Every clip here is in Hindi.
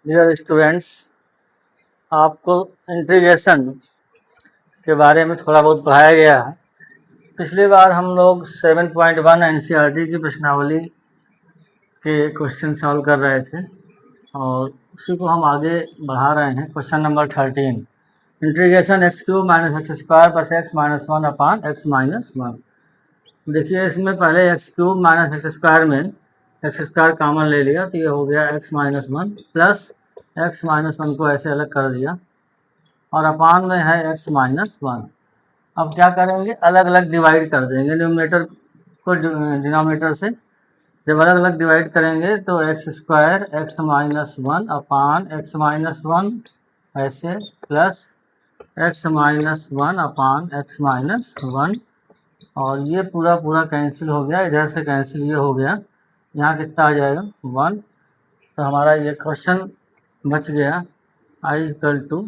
डियर स्टूडेंट्स, आपको इंटीग्रेशन के बारे में थोड़ा बहुत पढ़ाया गया है। पिछली बार हम लोग 7.1 एनसीईआरटी की प्रश्नावली के क्वेश्चन सॉल्व कर रहे थे और उसी को हम आगे बढ़ा रहे हैं। Question number 13, integration x cube minus x square plus x minus one upon x minus one. देखिए, इसमें पहले x cube minus x square में एक्स स्क्वायर कॉमन ले लिया तो ये हो गया x minus one, plus x minus one को ऐसे अलग कर दिया और अपान में है एक्स माइनस वन। अब क्या करेंगे, अलग अलग डिवाइड कर देंगे न्यूमरेटर को डिनोमिनेटर से। जब अलग अलग डिवाइड करेंगे तो x square x minus one upon x minus one ऐसे, plus x minus one upon x minus one, और ये पूरा पूरा कैंसिल हो गया, इधर से कैंसिल ये हो गया, यहाँ कितना आ जाएगा वन। तो हमारा ये क्वेश्चन बच गया I equal to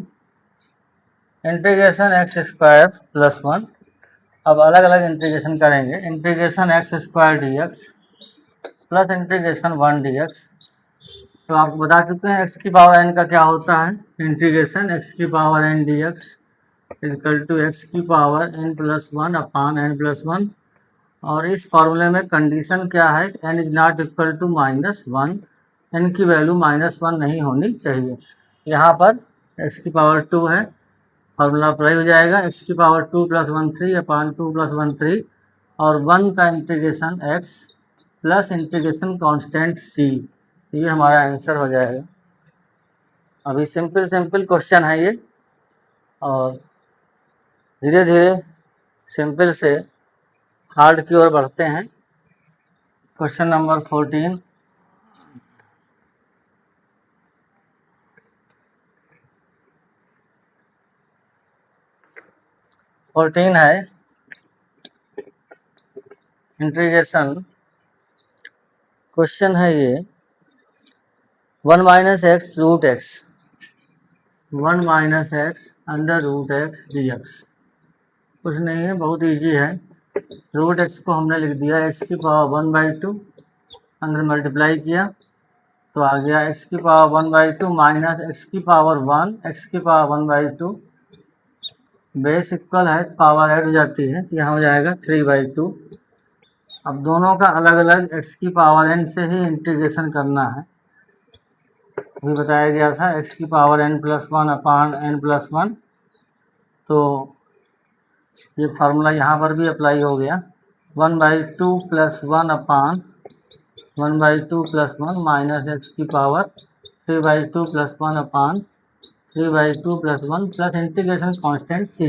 integration x square plus one. अब अलग अलग इंटीग्रेशन करेंगे, integration x square d x plus integration one d x. तो आपको बता चुके हैं एक्स की पावर एन का क्या होता है, इंटीग्रेशन एक्स की power n d x equal to x की power n plus one upon n plus one. और इस फॉर्मूले में कंडीशन क्या है, n is not equal to minus one, n की वैल्यू माइनस वन नहीं होनी चाहिए। यहाँ पर एक्स की पावर टू है, फॉर्मूला अप्लाई हो जाएगा, एक्स की power two plus one three upon two plus one three, और वन का integration x plus integration constant C, ये हमारा आंसर हो जाएगा। अभी सिंपल सिंपल क्वेश्चन है ये, और धीरे धीरे सिंपल से हार्ड की ओर बढ़ते हैं। क्वेश्चन नंबर 14, है इंटीग्रेशन। क्वेश्चन है ये, one minus X root X, one minus X under root X D X. कुछ नहीं है, बहुत इजी है। रूट एक्स को हमने लिख दिया एक्स की पावर वन बाई टू, अंदर मल्टीप्लाई किया तो आ गया एक्स की power one by to minus x की पावर वन, एक्स की power one by to, base equal है, पावर ऐड हो जाती है तो यहाँ हो जाएगा थ्री बाई टू। अब दोनों का अलग अलग एक्स की पावर एन से ही इंटीग्रेशन करना है। अभी बताया गया था एक्स की power n plus one upon n plus one, तो ये फार्मूला यहाँ पर भी अप्लाई हो गया, one by two plus one upon one by two plus one minus x की power three by two plus one upon three by two plus one plus integration constant C.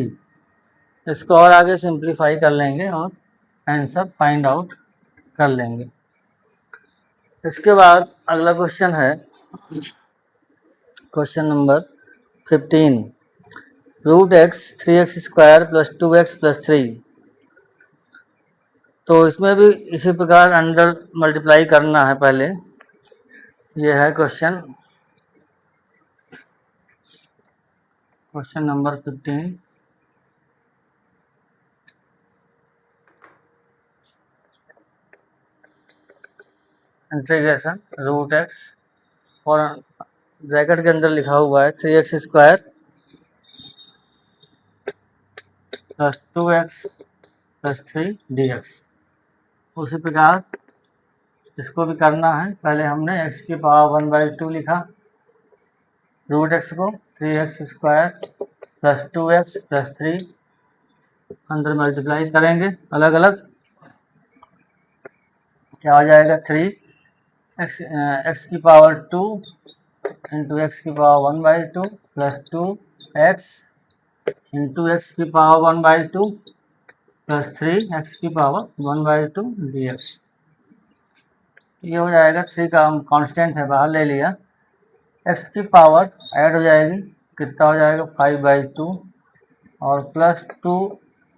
इसको और आगे सिंप्लीफाई कर लेंगे और आंसर फाइंड आउट कर लेंगे। इसके बाद अगला क्वेश्चन है question number 15, root X three x square plus two x plus three. तो इसमें भी इसी प्रकार अंदर मल्टीप्लाई करना है पहले। ये है question number 15। Integration root X और ब्रैकेट के अंदर लिखा हुआ है three x square plus two x plus three D X. उसी प्रकार इसको भी करना है। पहले हमने एक्स की पावर वन बाई टू लिखा, रूट एक्स को three x square plus two x plus three, अंदर मल्टीप्लाई करेंगे अलग अलग, क्या हो जाएगा थ्री एक्स की पावर टू इंटू एक्स की power one by two plus two x into x की power one by two plus three x की power one by two d x. ये हो जाएगा, थ्री का कांस्टेंट है बाहर ले लिया, एक्स की पावर ऐड हो जाएगी, कितना हो जाएगा फाइव बाई टू, और प्लस टू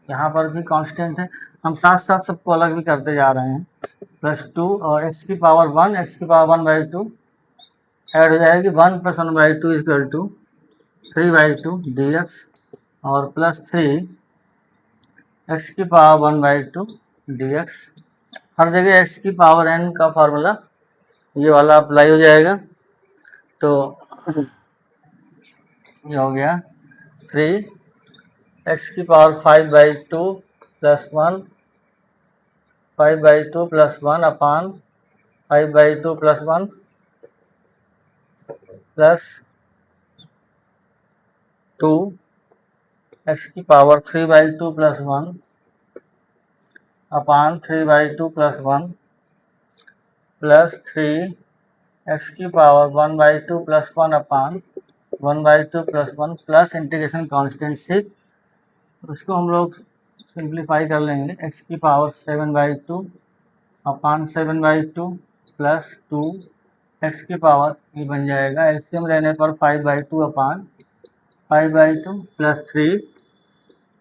यहाँ पर भी कांस्टेंट है, हम साथ साथ सबको अलग भी करते जा रहे हैं, प्लस टू और एक्स की पावर वन, एक्स की power one by two add हो जाएगी, one plus one by two equal to three by two d x, और प्लस थ्री एक्स की power one by two d x. हर जगह एक्स की पावर एन का फार्मूला ये वाला अप्लाई हो जाएगा। तो ये हो गया 3 x की पावर 5/2 प्लस 1 5/2 प्लस 1 अपान 5/2 प्लस 1 प्लस 2 x की पावर 3/2 प्लस 1 अपान 3/2 प्लस 1 प्लस 3 x की पावर 1/2 प्लस 1 अपान 1/2 प्लस 1 प्लस इंटीग्रेशन कांस्टेंट से उसको हम लोग सिंप्लीफाई कर लेंगे। x की पावर 7/2 अपान 7/2 प्लस 2 x की पावर ये बन जाएगा एलसीएम लेने पर 5/2 अपान 5/2 प्लस 3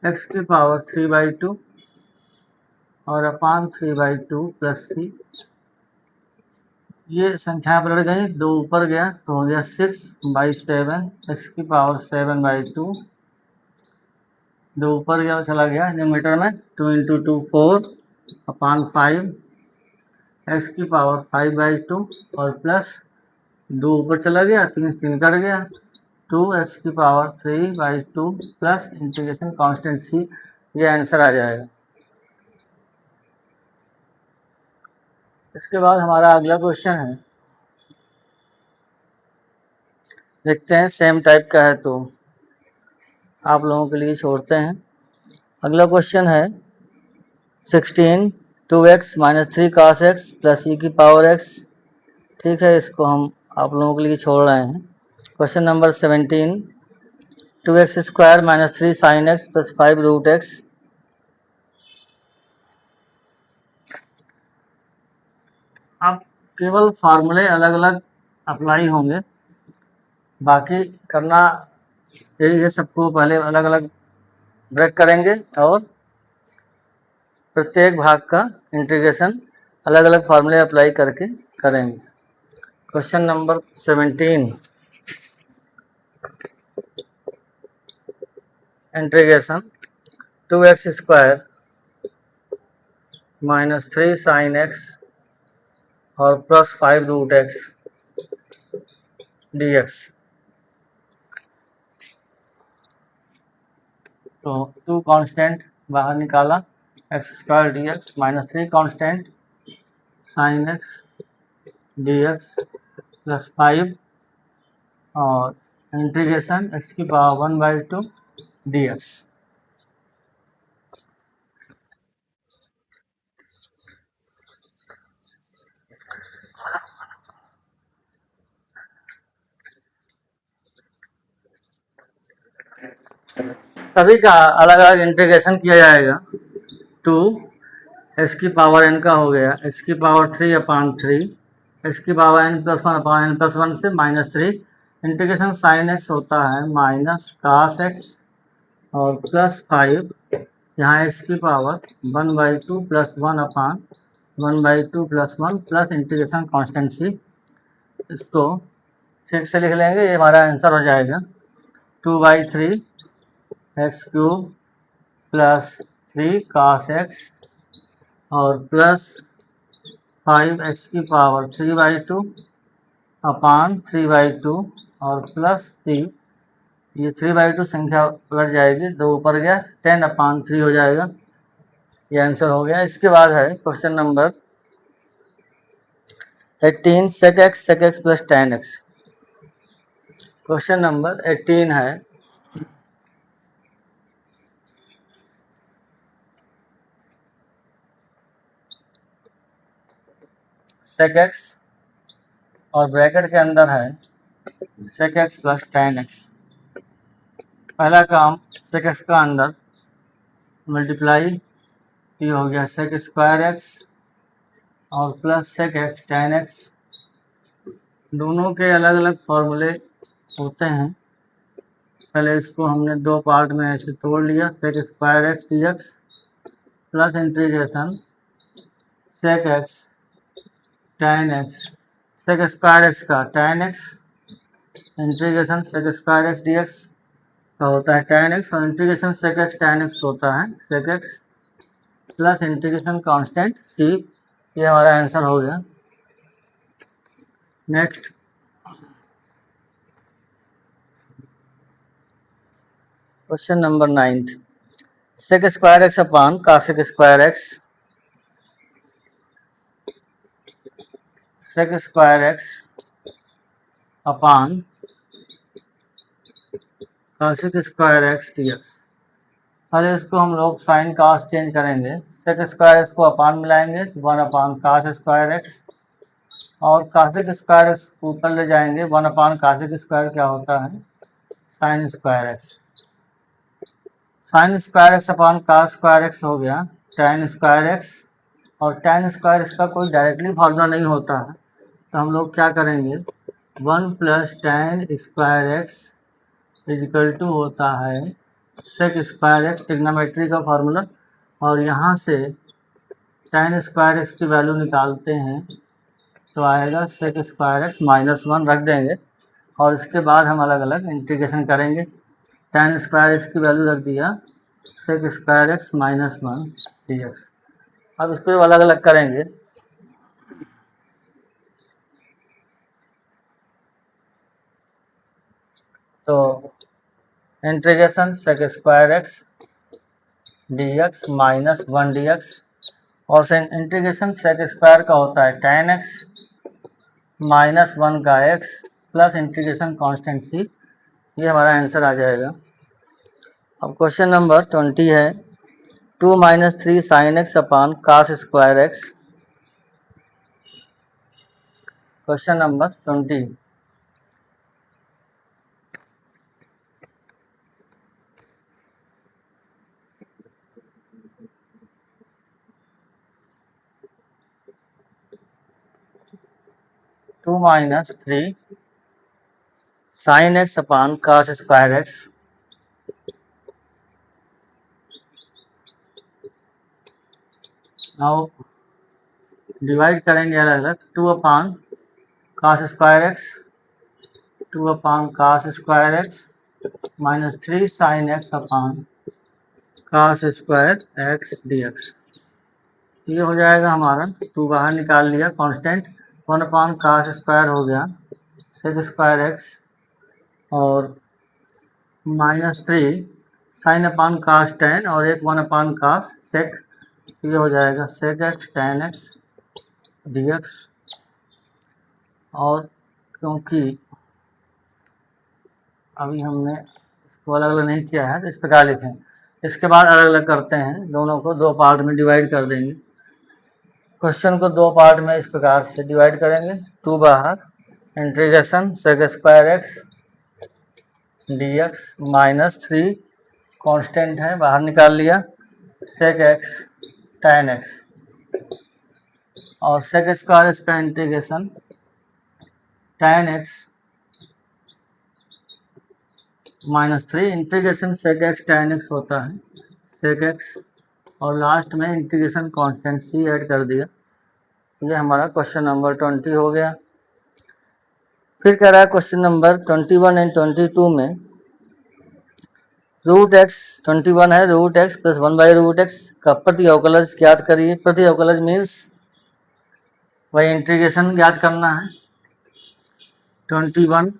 x की पावर 3/2 और अपान 3/2 प्लस 3। ये संख्या पलट गई, 2 ऊपर गया तो हो गया 6/7 x की पावर 7/2, 2 ऊपर गया चला गया न्यूमरेटर में 2 × 2 4 अपान 5 x की पावर 5/2 और प्लस 2 ऊपर चला गया 3 3 कट गया 2x की power 3/2 plus integration constant C. ये आंसर आ जाएगा। इसके बाद हमारा अगला क्वेश्चन है, देखते हैं सेम टाइप का है तो आप लोगों के लिए छोड़ते हैं। अगला क्वेश्चन है 16 2x minus 3 cos x plus e की पावर x। ठीक है, इसको हम आप लोगों के लिए छोड़ रहे हैं। Question number 17 2x square minus 3 sin x plus 5 root x। अब केवल फार्मूले अलग अलग अप्लाई होंगे, बाकी करना यही है। सबको पहले अलग अलग ब्रेक करेंगे और प्रत्येक भाग का इंटीग्रेशन अलग अलग फार्मूले अप्लाई करके करेंगे। Question number 17 integration 2x square minus 3 sin x और प्लस 5 रूट x dx। तो 2 कांस्टेंट बाहर निकाला, x square dx minus 3 constant sin x dx plus 5 और इंटीग्रेशन x की पावर 1/2 dx। सभी का अलग अलग इंटीग्रेशन किया जाएगा। 2 x की पावर n का हो गया x की पावर 3 अपान 3 x की पावर n प्लस 1 अपान n प्लस 1 से -3 इंटीग्रेशन साइन x होता है माइनस कास x और प्लस 5 यहाँ x की पावर 1/2 प्लस 1 अपान 1/2 plus 1 plus integration constant C. इसको ठीक से लिख लेंगे, ये हमारा आंसर हो जाएगा 2/3 x cube plus 3 cos x और प्लस 5x की पावर 3/2 अपान 3/2 और प्लस 3। ये 3/2 संख्या उलट जाएगी, 2 ऊपर गया 10 अपान 3 हो जाएगा। ये आंसर हो गया। इसके बाद है question number 18 sec x plus tan x। Question number 18 है sec x और ब्रैकेट के अंदर है sec x plus tan x। पहला काम sec x का अंदर मल्टीप्लाई ये हो गया sec स्क्वायर x और plus sec x tan x। दोनों के अलग अलग फॉर्मूले होते हैं। पहले इसको हमने 2 पार्ट में ऐसे तोड़ लिया, sec square x dx plus integration sec x tan x, sec square x का tan x integration sec square x dx का होता है tan x और integration sec x tan x होता है sec x plus integration constant c। ये हमारा आंसर हो गया। Next question number 9th, sec square x upon cosec square x, sec square x upon cosec square x D x. पहले इसको हम लोग साइन कास चेंज करेंगे, सेक स्क्वायर एक्स को अपान मिलाएंगे तो 1 अपान कास स्क्वायर एक्स, और कासेक स्क्वायर एक्स ऊपर ले जाएंगे 1 अपान कासेक स्क्वायर क्या होता है, sine square X. Sine square x upon cos square X हो गया टैन स्क्वायर एक्स, और टैन स्क्वायर इसका कोई डायरेक्टली फॉर्मूला नहीं होता है, तो हम लोग क्या करेंगे 1 plus tan square X equal to होता है सेक स्क्वायर एक्स, ट्रिग्नोमेट्री का फॉर्मूला, और यहाँ से टैन स्क्वायर एक्स की वैल्यू निकालते हैं तो आएगा सेक स्क्वायर एक्स -1 रख देंगे, और इसके बाद हम अलग अलग इंटीग्रेशन करेंगे। टैन स्क्वायर एक्स की वैल्यू रख दिया sec square X -1 D x. अब इसको अलग अलग करेंगे, तो integration sec square x D x -1 D x, और से इंटीग्रेशन सेक स्क्वायर का होता है टैन एक्स -1 का x plus integration constant C, ये हमारा आंसर आ जाएगा। अब क्वेश्चन नंबर 20 है 2 - 3 sine x upon cos square x. Question number 20, 2 - 3 sine x upon cos square x. Now divide करेंगे अलग अलग, 2 upon cos square x, 2 upon cos square x -3 sine x upon cos square x D x. ये हो जाएगा हमारा, 2 बाहर निकाल लिया कांस्टेंट, 1 अपान कास स्क्वायर हो गया सेक स्क्वायर एक्स, और -3 साइन अपान कास टैन, और एक 1 अपान कास सेक, ये हो जाएगा sec X tan X D x. और क्योंकि अभी हमने इसको अलग अलग नहीं किया है तो इस प्रकार लिखें, इसके बाद अलग अलग करते हैं, दोनों को 2 पार्ट में डिवाइड कर देंगे। क्वेश्चन को 2 पार्ट में इस प्रकार से डिवाइड करेंगे, 2 बाहर, integration sec square x D X -3 constant है बाहर निकाल लिया सेक एक्स टैन एक्स, और सेक स्क्वायर एक्स का integration tan X -3 integration sec X tan X होता है सेक एक्स, और लास्ट में इंटीग्रेशन कांस्टेंट सी ऐड कर दिया। ये हमारा क्वेश्चन नंबर 20 हो गया। फिर कह रहा है क्वेश्चन नंबर 21 एंड 22 में रूट एक्स 21 है रूट एक्स प्लस 1/√x का प्रति अवकलज ज्ञात करिए। प्रति अवकलज मीन्स वही इंटीग्रेशन ज्ञात करना है। 21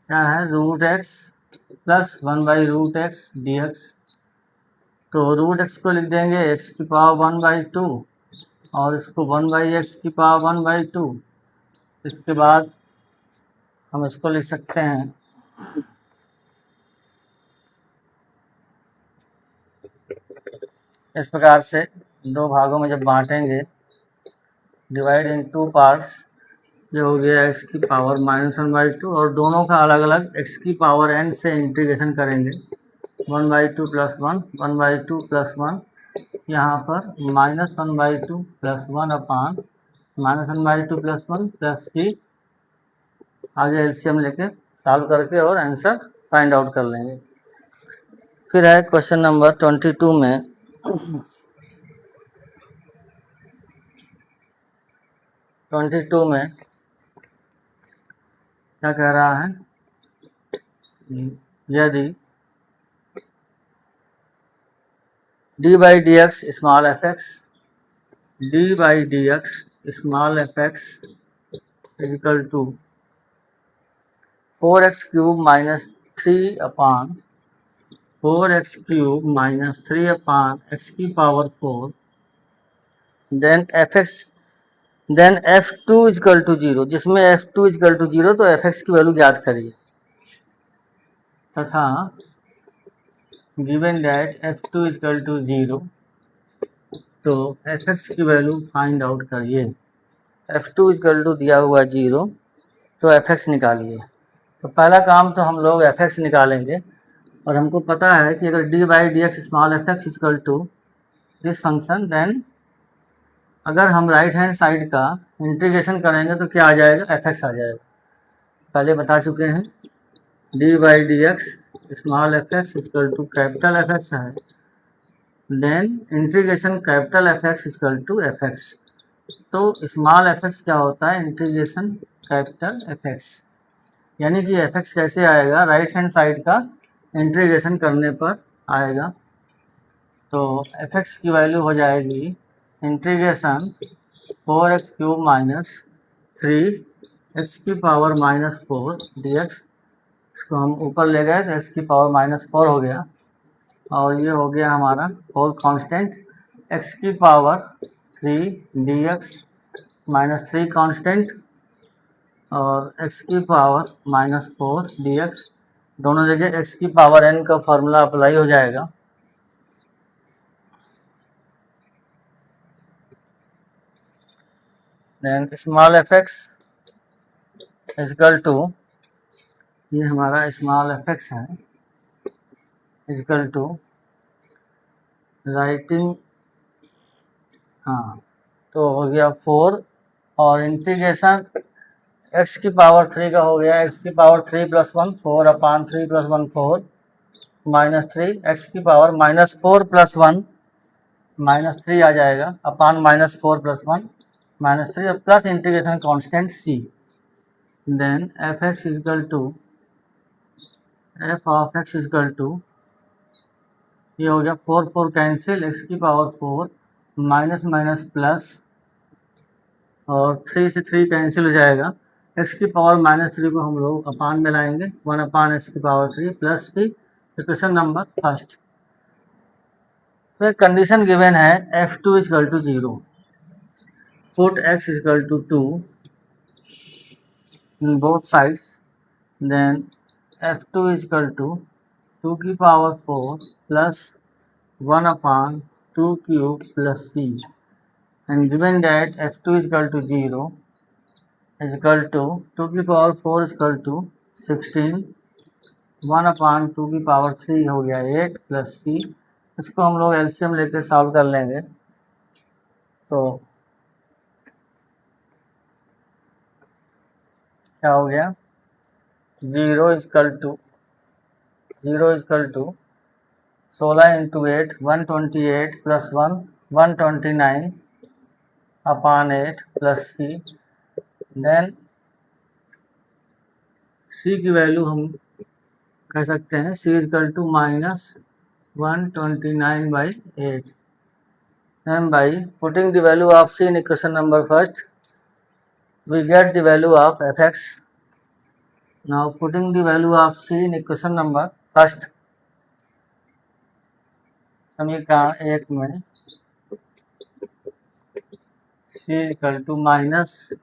क्या है, root X plus 1/√x dx, तो रूट एक्स को लिख देंगे x की पावर 1/2, और इसको 1/x की पावर 1/2। इसके बाद हम इसको लिख सकते हैं इस प्रकार से, 2 भागों में जब बांटेंगे, डिवाइड इन 2 पार्ट्स, ये हो गया x की पावर -1/2, और दोनों का अलग अलग x की पावर n से इंटीग्रेशन करेंगे। 1/2 + 1, 1/2 + 1, यहाँ पर -1/2 + 1 अपान -1/2 + 1 प्लस की, आगे एलसीएम लेके सॉल्व करके और आंसर फाइंड आउट कर लेंगे। फिर है क्वेश्चन नंबर 22 में क्या कह रहा है, यदि d/dx small fx, d/dx small fx equal to 4x³ 3/4x³ minus 3/x की power 4 then f2 equal to 0, जिसमें f2 इजकल टू 0 तो fx की वैल्यू ज्ञात करिए तथा given that f2 equal to 0 तो fx की वैल्यू फाइंड आउट करिए। f2 इजकल टू दिया हुआ 0 तो fx निकालिए। तो पहला काम तो हम लोग fx निकालेंगे और हमको पता है कि अगर d/dx small fx equal to this function, then अगर हम राइट हैंड साइड का इंटीग्रेशन करेंगे तो क्या आ जाएगा, fx आ जाएगा। पहले बता चुके हैं d/dx small fx equal to capital fx है, then integration capital fx equal to fx। तो स्मॉल fx क्या होता है, इंटीग्रेशन कैपिटल fx, यानी कि fx कैसे आएगा, राइट हैंड साइड का इंटीग्रेशन करने पर आएगा। तो fx की वैल्यू हो जाएगी इंटीग्रेशन 4x³ माइनस 3x की पावर माइनस 4 dx। इसको हम ऊपर ले गए तो x की पावर माइनस 4 हो गया और ये हो गया हमारा होल कांस्टेंट x की पावर 3 dx माइनस 3 कांस्टेंट और x की पावर माइनस 4 dx, दोनों जगह x की पावर n का फॉर्मूला अप्लाई हो जाएगा। Then small fx equal to, ये हमारा स्मॉल fx है, इजकल टू राइटिंग, हाँ तो हो गया 4 और इंटीग्रेशन x की पावर 3 का हो गया x की power 3 plus 1 4/3 plus 1 4 minus 3 x की पावर माइनस 4 प्लस 1 माइनस 3 आ जाएगा upon minus 4 plus 1 minus 3 plus integration constant c। Then f(x) equal to f of x equal to, ये हो गया 4 4 कैंसिल, x की पावर 4 माइनस माइनस प्लस और 3 से 3 कैंसिल हो जाएगा। x की पावर माइनस 3 को हम लोग अपान में लाएंगे 1/x की power 3 plus c, equation number first. तो एक कंडीशन गिवन है f2 equal to 0, put x equal to 2 in both sides, then f2 equal to 2 की power 4 plus 1/2³ plus c, and given that f2 is equal to 0 is equal to 2 की पावर 4 is equal to 16, 1/2 की पावर 3 हो गया 8 प्लस c। इसको हम लोग एलसीएम लेके सॉल्व कर लेंगे। तो क्या हो गया, 0 equal to 16 into 8 128 plus 1 129 upon 8 plus c। Then c की वैल्यू हम कह सकते हैं c equal to minus 129/8, and by putting the value of c in equation number first we get the value of fx। now putting the value of c in equation number first, समीकरण 1 में c इजकल टू माइनस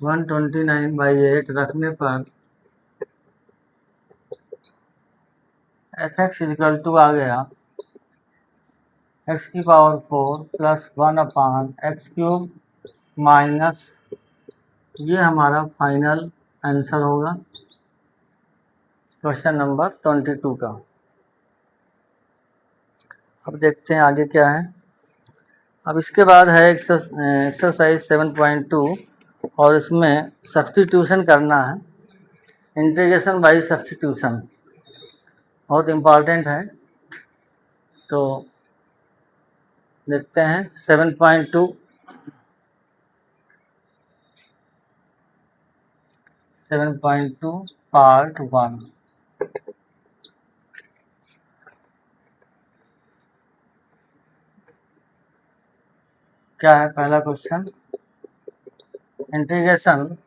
129/8 रखने पर fx इजकल टू आ गया x की पावर 4 प्लस 1/x³ माइनस, ये हमारा फाइनल आंसर होगा क्वेश्चन नंबर 22 का। अब देखते हैं आगे क्या है। अब इसके बाद है एक्सरसाइज 7.2 और इसमें सब्स्टिट्यूशन करना है, इंटीग्रेशन बाय सब्स्टिट्यूशन, बहुत इम्पॉर्टेंट है। तो देखते हैं 7.2 पार्ट 1। क्या है पहला क्वेश्चन, इंटीग्रेशन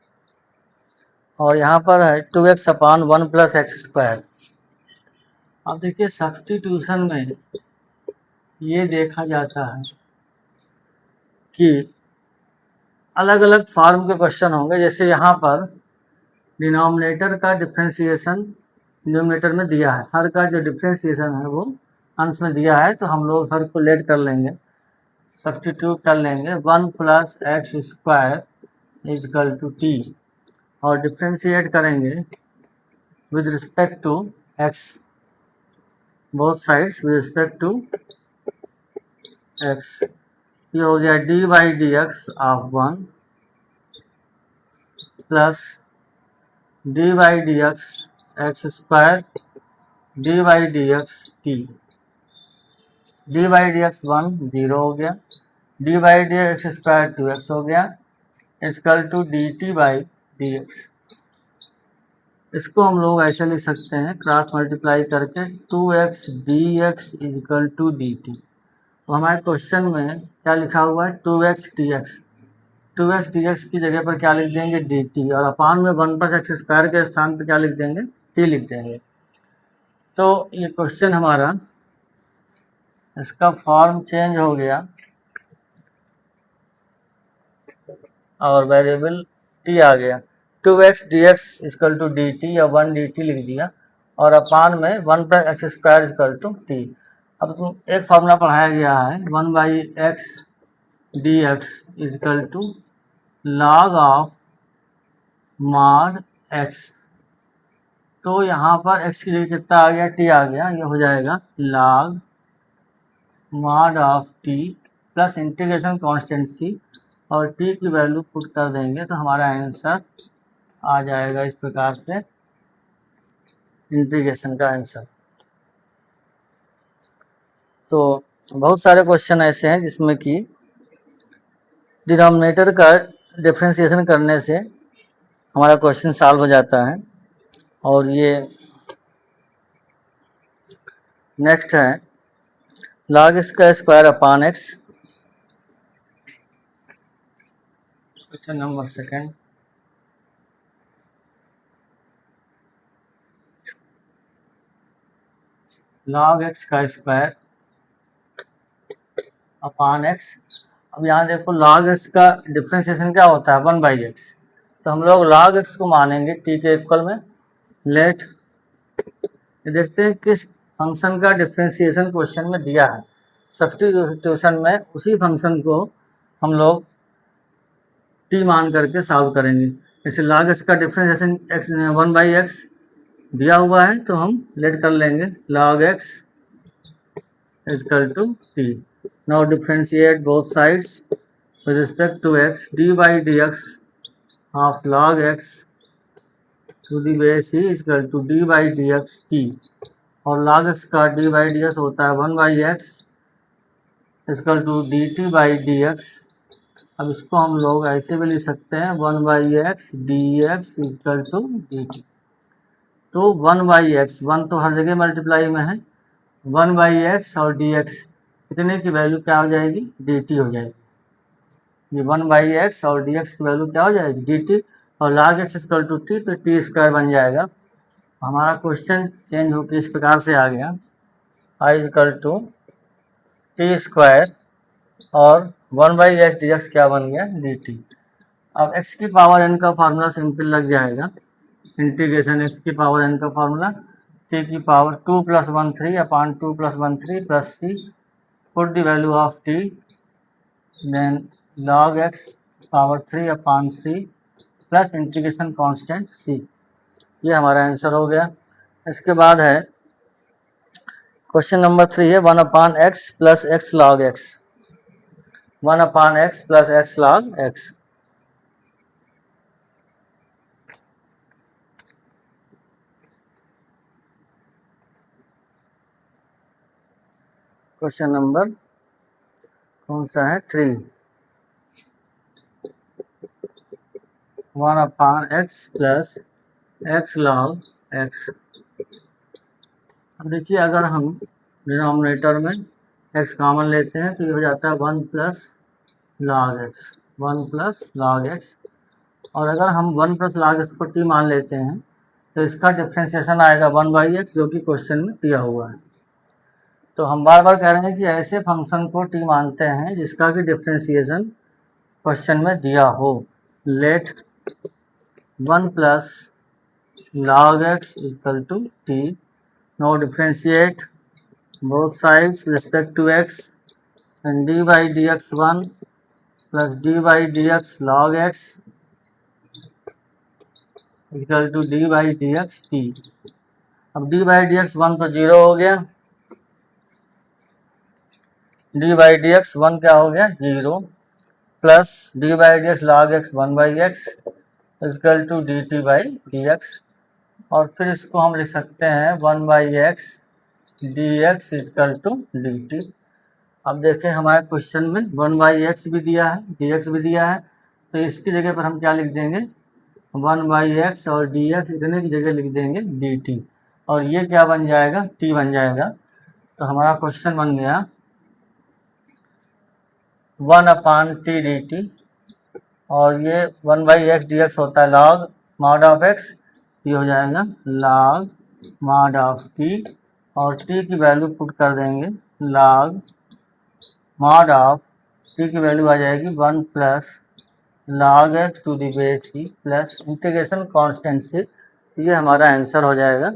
और यहाँ पर है 2x/1 + x²। अब देखिए सब्स्टिट्यूशन में ये देखा जाता है कि अलग अलग फॉर्म के क्वेश्चन होंगे। जैसे यहाँ पर डिनोमिनेटर का डिफ्रेंसिएशन न्यूमरेटर में दिया है, हर का जो डिफ्रेंसिएशन है वो अंश में दिया है, तो हम लोग हर को लेट कर लेंगे, सब्स्टिट्यूट कर लेंगे 1 plus x square equal to t, और डिफ्रेंशिएट करेंगे with respect to x, both sides with respect to x. ये हो गया d by d x of 1 plus d by d x x square d by d x t. D by d x 1 0 हो गया, d by d x square 2x हो गया, equal to d t by d x. इसको हम लोग ऐसे लिख सकते हैं क्रॉस मल्टीप्लाई करके 2x dx equal to d t. तो हमारे क्वेश्चन में क्या लिखा हुआ है 2x dx, 2x dx की जगह पर क्या लिख देंगे dt, और अपान में 1 प्लस एक्स स्क्वायर के स्थान पर क्या लिख देंगे t लिख देंगे। तो ये क्वेश्चन हमारा इसका फॉर्म चेंज हो गया और वेरिएबल t आ गया, 2x dx equal to d t या 1 dt लिख दिया, और अपान में 1 plus x square equal to t. अब तुम एक फार्मूला पढ़ाया गया है 1 by x D x equal to log of mod x. तो यहाँ पर x की जगह कितना आ गया t आ गया, ये हो जाएगा log mod of t plus integration constant c, और t की वैल्यू पुट कर देंगे तो हमारा आंसर आ जाएगा इस प्रकार से, इंटीग्रेशन का आंसर। तो बहुत सारे क्वेश्चन ऐसे हैं जिसमें कि डिनोमिनेटर का डिफरेंशिएशन करने से हमारा क्वेश्चन सॉल्व हो जाता है। और ये नेक्स्ट है लॉग एक्स का square upon x, question number second. Log x का स्क्वायर अपान एक्स। अब यहाँ देखो लॉग एक्स का डिफ्रेंशिएशन क्या होता है 1 बाई एक्स, तो हम लोग लॉग एक्स को मानेंगे t के इक्वल में। लेट देखते हैं किस फंक्शन का डिफ्रेंशिएशन क्वेश्चन में दिया है, सब्स्टिट्यूशन में उसी फंक्शन को हम लोग t मान करके सॉल्व करेंगे। जैसे लॉग एक्स का डिफ्रेंशिएशन एक्स 1 बाई एक्स दिया हुआ है, तो हम लेट कर लेंगे log x equal to t। Now differentiate both sides with respect to x, d by d x of log x to the base ही equal to d by d x t, और log x का d बाई डी एक्स होता है 1 by x equal to d t by d x. अब इसको हम लोग ऐसे भी लिख सकते हैं 1 by x D x equal to d t. तो 1 बाई एक्स, 1 तो हर जगह मल्टीप्लाई में है, 1 बाई एक्स और डी एक्स इतने की वैल्यू क्या हो जाएगी डी टी हो जाएगी। ये 1 बाई एक्स और डी एक्स की वैल्यू क्या हो जाएगी डी टी, और log x equal to t, तो टी स्क्वायर बन जाएगा। हमारा क्वेश्चन चेंज होकर इस प्रकार से आ गया I equal to t square और 1 बाई एक्स डी एक्स क्या बन गया डी टी। अब एक्स की पावर एन का फार्मूला सिंपल लग जाएगा, इंटीग्रेशन एक्स की पावर एन का फार्मूला टी की power 2 plus 1 3 upon 2 plus 1 3 plus C, put the value of t, then log x power 3 upon 3 plus integration constant C. ये हमारा आंसर हो गया। इसके बाद है क्वेश्चन नंबर 3 है 1 upon x plus x log x, 1 upon x plus x log x. Question number कौन सा है 3, 1 upon x plus x log x. अब देखिए अगर हम डिनोमिनेटर में x कॉमन लेते हैं तो ये हो जाता है 1 plus log x, 1 plus log x, और अगर हम 1 प्लस लॉग एक्स को t मान लेते हैं तो इसका डिफ्रेंशिएशन आएगा 1/x, जो कि क्वेश्चन में दिया हुआ है। तो हम बार बार कह रहे हैं कि ऐसे फंक्शन को टी मानते हैं जिसका कि डिफ्रेंशिएशन क्वेश्चन में दिया हो। Let 1 plus log x equal to t. Now differentiate both sides with respect to x, and dy dx 1 plus dy dx log x equal to dy dx t। अब dy dx 1 तो 0 हो गया, dy dx 1 क्या हो गया 0, plus dy dx log x 1/x equal to dt by dx, और फिर इसको हम लिख सकते हैं 1/x dx equal to dt। अब देखें हमारे क्वेश्चन में 1/x भी दिया है, dx भी दिया है, तो इसकी जगह पर हम क्या लिख देंगे 1/x और dx इतने की जगह लिख देंगे dt, और ये क्या बन जाएगा t बन जाएगा। तो हमारा क्वेश्चन बन गया 1/t dt, और ये 1/x dx होता है log mod of x, ये हो जाएगा log mod of t, और t की वैल्यू पुट कर देंगे log mod of t की वैल्यू आ जाएगी 1 plus log x to the base e plus integration constant से, ये हमारा आंसर हो जाएगा।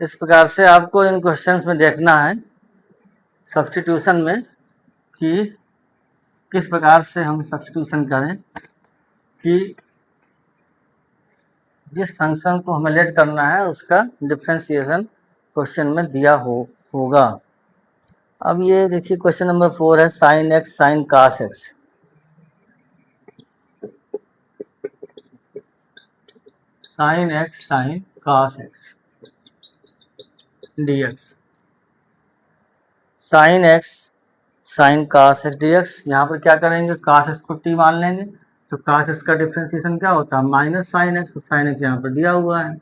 इस प्रकार से आपको इन क्वेश्चंस में देखना है सब्स्टिट्यूशन में कि किस प्रकार से हम सब्स्टिट्यूशन करें कि जिस फंक्शन को हमें लेट करना है उसका डिफरेंशिएशन क्वेश्चन में दिया होगा। अब ये देखिए क्वेश्चन नंबर 4 है sine x sine cos x. Sine x sine cos x dx, sine x sine cos x dx, यहाँ पर क्या करेंगे कास एक्स को t मान लेंगे, तो कास एक्स का डिफरेंशिएशन क्या होता है minus sine x, sine x यहाँ पर दिया हुआ है।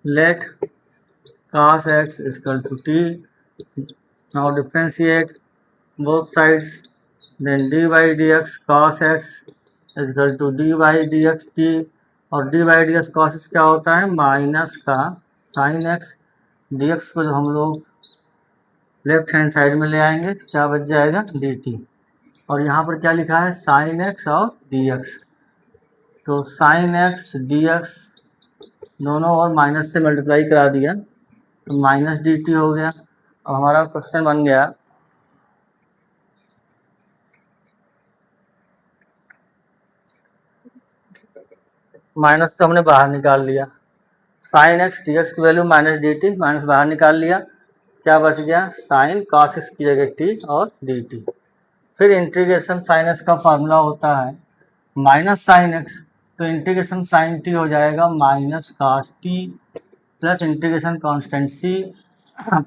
Let cos x equal to t, now differentiate both sides, then dy dx cos x equal to dy dx t, और dy dx cos x क्या होता है माइनस का साइन x, dx को जो हम लोग लेफ्ट हैंड साइड में ले आएंगे तो क्या बच जाएगा dt, और यहाँ पर क्या लिखा है साइन x और dx, तो साइन x dx दोनों और माइनस से मल्टीप्लाई करा दिया तो माइनस dt हो गया। अब हमारा क्वेश्चन बन गया माइनस तो हमने बाहर निकाल लिया, साइन एक्स dx की वैल्यू माइनस dt, माइनस बाहर निकाल लिया, क्या बच गया साइन cos x की जगह t और dt। फिर इंटीग्रेशन साइन x का फार्मूला होता है माइनस साइन x, तो इंटीग्रेशन साइन t हो जाएगा minus cos t plus integration constant c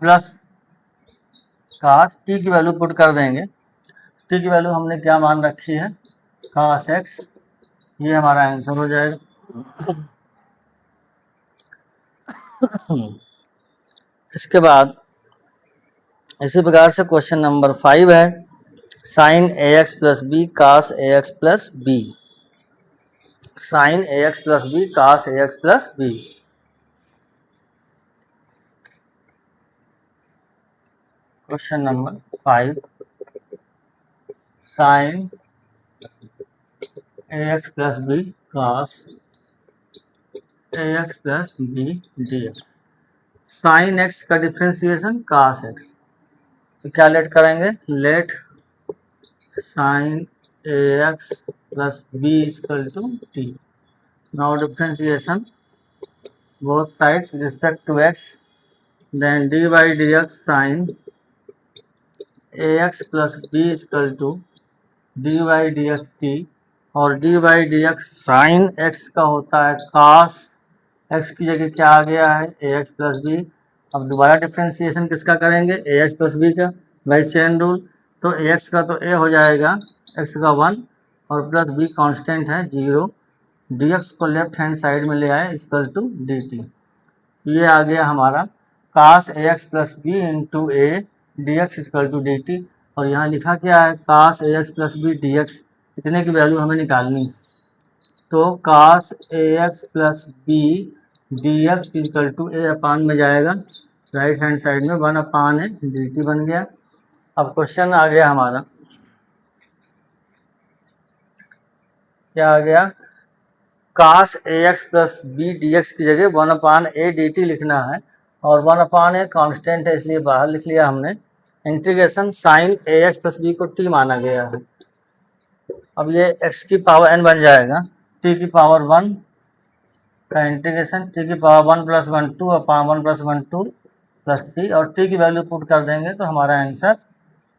plus cos t की वैल्यू पुट कर देंगे, t की वैल्यू हमने क्या मान रखी है cos x, ये हमारा आंसर हो जाएगा। इसके बाद इसी प्रकार से क्वेश्चन नंबर 5 है sine ax plus b cos ax plus b, sine ax plus b cos ax plus b. Question number 5 sine ax plus b cos ax plus b dx, sine x का डिफ्रेंशिएशन कास x, तो क्या लेट करेंगे let sine ax plus b equal to t, now differentiation both sides with respect to x, then dy dx sine ax plus b equal to dy dx t, और dy dx साइन x का होता है cos x की जगह क्या आ गया है ax प्लस बी। अब दोबारा डिफ्रेंशिएशन किसका करेंगे ax प्लस बी का बाई चेन रूल, तो ax का तो a हो जाएगा x का 1 और प्लस b कांस्टेंट है 0, dx को लेफ्ट हैंड साइड में ले आए इक्वल टू dt, ये आ गया हमारा cos ax plus b into a dx equal to dt, और यहाँ लिखा क्या है cos ax plus b dx, इतने की वैल्यू हमें निकालनी है। तो cos ax plus b d x equal to a upon में जाएगा, राइट हैंड साइड में 1 अपान ए डी टी बन गया। अब क्वेश्चन आ गया हमारा, क्या आ गया, cos ax plus b d x की जगह 1 अपान ए डी टी लिखना है, और 1 अपान ए कॉन्स्टेंट है इसलिए बाहर लिख लिया हमने। Integration sign a x plus B को टी माना गया है। अब ये x की पावर n बन जाएगा, t की पावर 1 का इंटीग्रेशन t की पावर 1 प्लस 1 2 अपान 1 प्लस 1 2 प्लस t, और t की वैल्यू पुट कर देंगे तो हमारा आंसर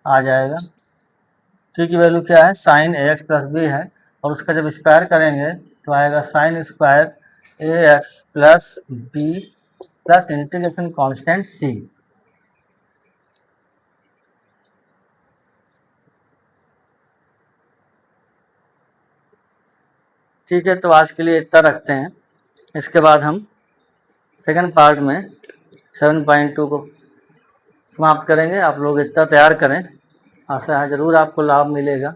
आ जाएगा। t की वैल्यू क्या है, sine a x plus b है, और उसका जब स्क्वायर करेंगे तो आएगा sine square a x plus b plus integration constant c। ठीक है, तो आज के लिए इतना रखते हैं। इसके बाद हम सेकंड पार्ट में 7.2 को समाप्त करेंगे। आप लोग इतना तैयार करें, आशा है ज़रूर आपको लाभ मिलेगा।